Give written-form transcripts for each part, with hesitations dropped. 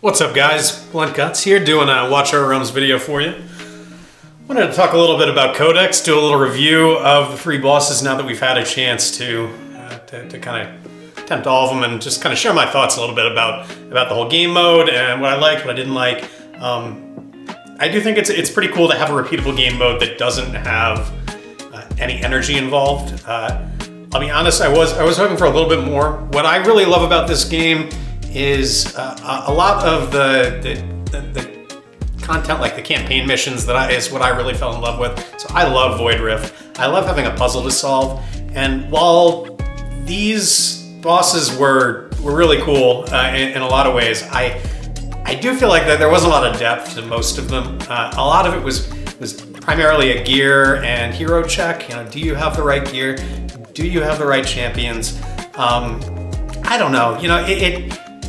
What's up guys, Blunt Guts here doing a Watch Our Realms video for you. Wanted to talk a little bit about Codex, do a little review of the 3 bosses now that we've had a chance to kind of attempt all of them and just kind of share my thoughts a little bit about the whole game mode and what I liked, what I didn't like. I do think it's pretty cool to have a repeatable game mode that doesn't have any energy involved. I'll be honest, I was hoping for a little bit more. What I really love about this game is a lot of the content, like the campaign missions, is what I really fell in love with. So I love Void Rift. I love having a puzzle to solve. And while these bosses were really cool in a lot of ways, I do feel like that there wasn't a lot of depth to most of them. A lot of it was primarily a gear and hero check. You know, do you have the right gear? Do you have the right champions? I don't know. You know,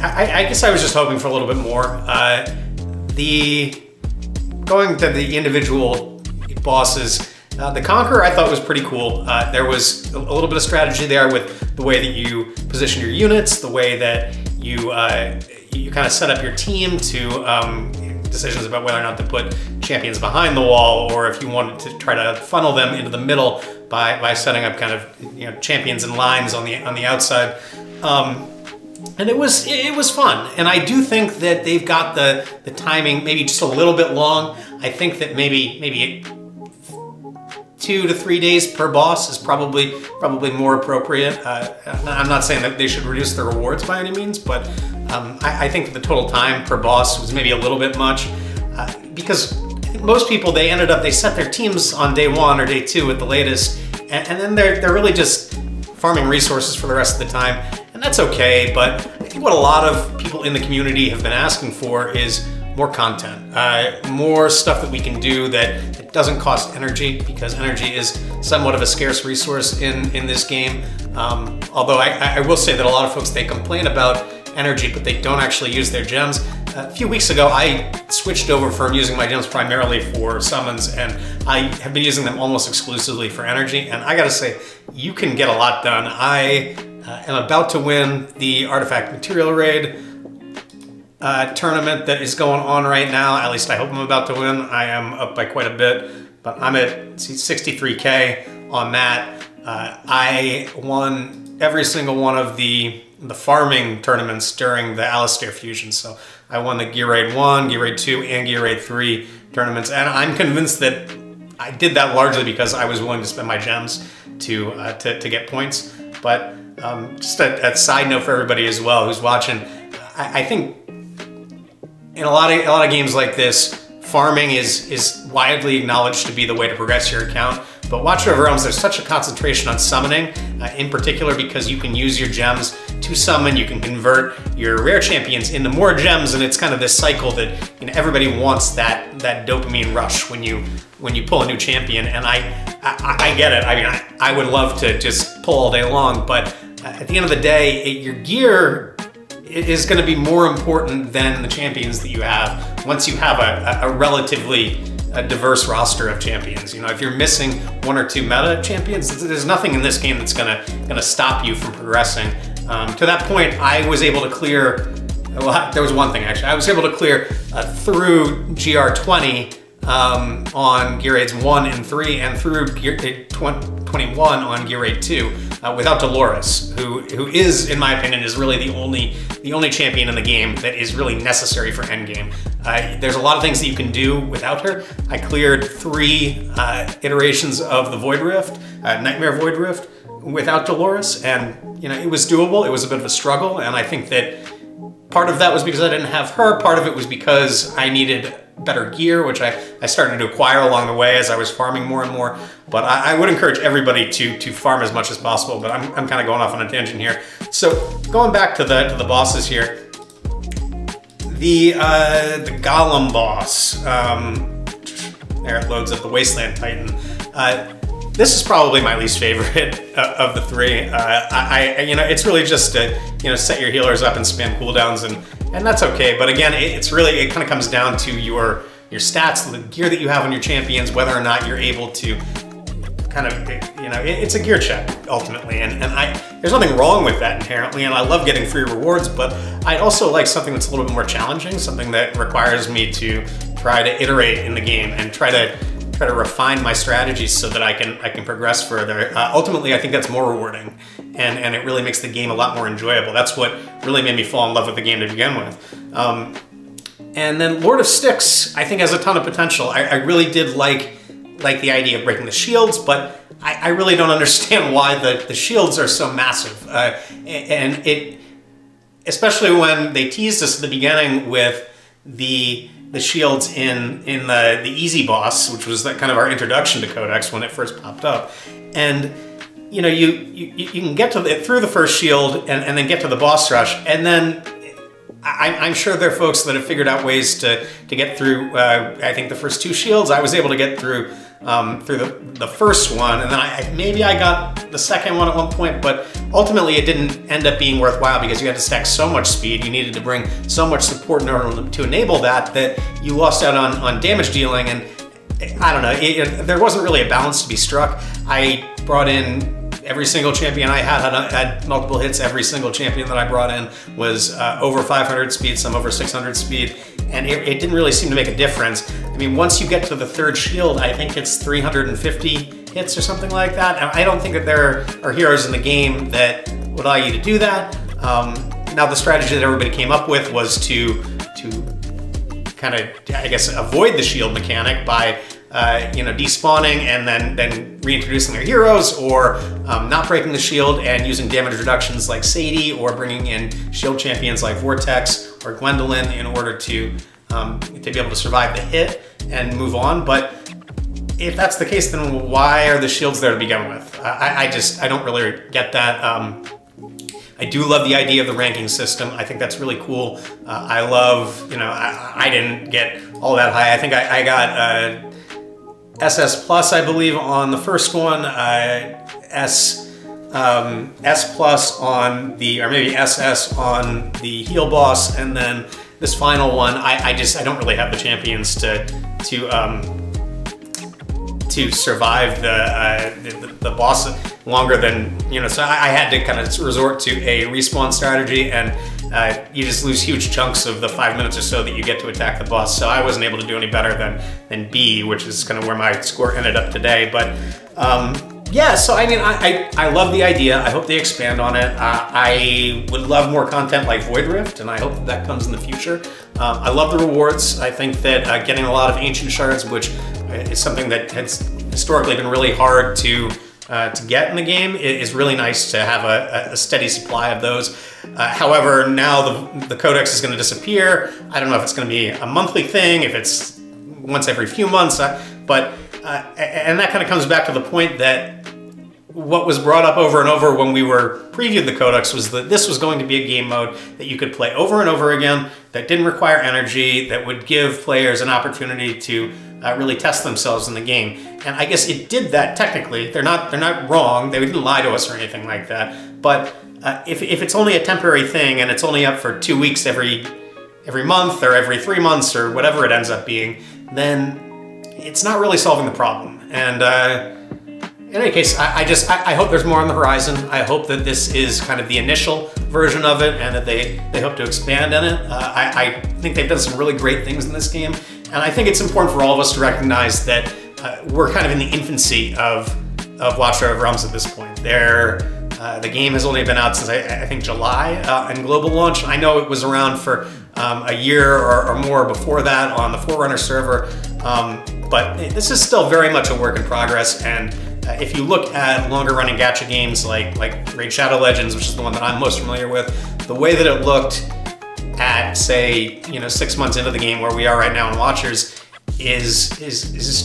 I guess I was just hoping for a little bit more. Going to the individual bosses, the Conqueror I thought was pretty cool. There was a little bit of strategy there with the way that you position your units, the way that you kind of set up your team to decisions about whether or not to put champions behind the wall, or if you wanted to try to funnel them into the middle by setting up kind of champions and lines on the outside. And it was fun, and I do think that they've got the timing maybe just a little bit long. I think that maybe 2 to 3 days per boss is probably more appropriate. I'm not saying that they should reduce the rewards by any means, but I think that the total time per boss was maybe a little bit much, because I think most people, they set their teams on day 1 or day 2 at the latest, and then they're really just farming resources for the rest of the time. And that's okay, but I think what a lot of people in the community have been asking for is more content, more stuff that we can do that doesn't cost energy, because energy is somewhat of a scarce resource in this game. Although I will say that a lot of folks, they complain about energy, but they don't actually use their gems. A few weeks ago, I switched over from using my gems primarily for summons, and I have been using them almost exclusively for energy, and I gotta say, you can get a lot done. I am about to win the Artifact Material Raid tournament that is going on right now. At least I hope I'm about to win. I am up by quite a bit, but I'm at 63K on that. I won every single one of the farming tournaments during the Alistair fusion. So I won the Gear Raid 1, Gear Raid 2, and Gear Raid 3 tournaments. And I'm convinced that I did that largely because I was willing to spend my gems to get points. But just a side note for everybody as well who's watching, I think in a lot of games like this, farming is widely acknowledged to be the way to progress your account. But Watch Our Realms, there's such a concentration on summoning, in particular because you can use your gems to summon, you can convert your rare champions into more gems, and it's kind of this cycle that everybody wants that dopamine rush when you pull a new champion, and I get it. I mean, I would love to just pull all day long, but at the end of the day, your gear is going to be more important than the champions that you have once you have a relatively diverse roster of champions. You know, if you're missing 1 or 2 meta champions, there's nothing in this game that's gonna stop you from progressing. To that point, I was able to clear, well, there was one thing actually, I was able to clear through GR20 on Gear Raids 1 and 3, and through Gear 21 on Gear Raid 2 without Dolores, who is, in my opinion, is really the only champion in the game that is really necessary for endgame. There's a lot of things that you can do without her. I cleared 3 iterations of the Void Rift, Nightmare Void Rift, without Dolores, and it was doable. It was a bit of a struggle, and I think that part of that was because I didn't have her, part of it was because I needed better gear, which I started to acquire along the way as I was farming more and more. But I would encourage everybody to farm as much as possible, but I'm kind of going off on a tangent here. So going back to the bosses here, the Golem boss, there it loads up, the Wasteland Titan. This is probably my least favorite of the 3. It's really just to set your healers up and spam cooldowns, and that's okay. But again, it kind of comes down to your stats, the gear that you have on your champions, whether or not you're able to kind of you know, it's a gear check ultimately, and there's nothing wrong with that inherently, and I love getting free rewards, but I'd also like something that's a little bit more challenging, something that requires me to try to iterate in the game and try to refine my strategies so that I can progress further. Ultimately, I think that's more rewarding, and it really makes the game a lot more enjoyable. That's what really made me fall in love with the game to begin with. And then Lord of Styx, I think, has a ton of potential. I really did like the idea of breaking the shields, but I really don't understand why the shields are so massive. And it, especially when they teased us at the beginning with the shields in the easy boss, which was that kind of our introduction to Codex when it first popped up. And you know, you can get to through the first shield and then get to the boss rush, and then I'm sure there are folks that have figured out ways to get through, I think, the first 2 shields. I was able to get through the first one, and then maybe I got the second one at one point, but ultimately it didn't end up being worthwhile because you had to stack so much speed. You needed to bring so much support in order to enable that you lost out on damage dealing, and I don't know, there wasn't really a balance to be struck. I brought in every single champion I had multiple hits. Every single champion that I brought in was over 500 speed, some over 600 speed, and it didn't really seem to make a difference. I mean, once you get to the 3rd shield, I think it's 350 hits or something like that. And I don't think that there are heroes in the game that would allow you to do that. Now, the strategy that everybody came up with was to kind of, I guess, avoid the shield mechanic by you know, despawning and then reintroducing their heroes, or not breaking the shield and using damage reductions like Sadie, or bringing in shield champions like Vortex or Gwendolyn in order to be able to survive the hit and move on. But if that's the case, then why are the shields there to begin with? I don't really get that. I do love the idea of the ranking system. I think that's really cool. I love, you know, I didn't get all that high. I think I got SS plus, I believe, on the first one, S plus on the, or maybe SS on the heal boss, and then this final one, I don't really have the champions to survive the boss longer than, you know, so I had to kind of resort to a respawn strategy, and you just lose huge chunks of the 5 minutes or so that you get to attack the boss. So I wasn't able to do any better than B, which is kind of where my score ended up today. But yeah, so I mean, I love the idea. I hope they expand on it. I would love more content like Void Rift, and I hope that comes in the future. I love the rewards. I think that getting a lot of ancient shards, which is something that has historically been really hard to get in the game, is really nice to have a steady supply of those. However, now the Codex is going to disappear. I don't know if it's going to be a monthly thing, if it's once every few months, but and that kind of comes back to the point that what was brought up over and over when we were previewed the Codex was that this was going to be a game mode that you could play over and over again, that didn't require energy, that would give players an opportunity to really test themselves in the game. And I guess it did that technically. They're not wrong. They didn't lie to us or anything like that. But if it's only a temporary thing and it's only up for 2 weeks every month or every 3 months or whatever it ends up being, then it's not really solving the problem. And in any case, I hope there's more on the horizon. I hope that this is kind of the initial version of it, and that they hope to expand on it. I think they've done some really great things in this game, and I think it's important for all of us to recognize that we're kind of in the infancy of Watchtower of Realms at this point. The game has only been out since I think July in global launch. I know it was around for a year or more before that on the Forerunner server, but this is still very much a work in progress. And if you look at longer running gacha games like Raid Shadow Legends, which is the one that I'm most familiar with, the way that it looked at, say, 6 months into the game where we are right now in Watchers is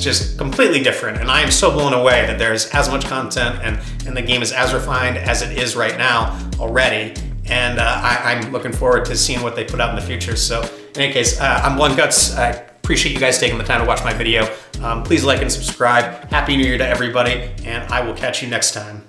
just completely different. And I am so blown away that there's as much content and the game is as refined as it is right now already. And I'm looking forward to seeing what they put out in the future. So in any case, I'm Blunt Guts. I appreciate you guys taking the time to watch my video. Please like and subscribe. Happy New Year to everybody, and I will catch you next time.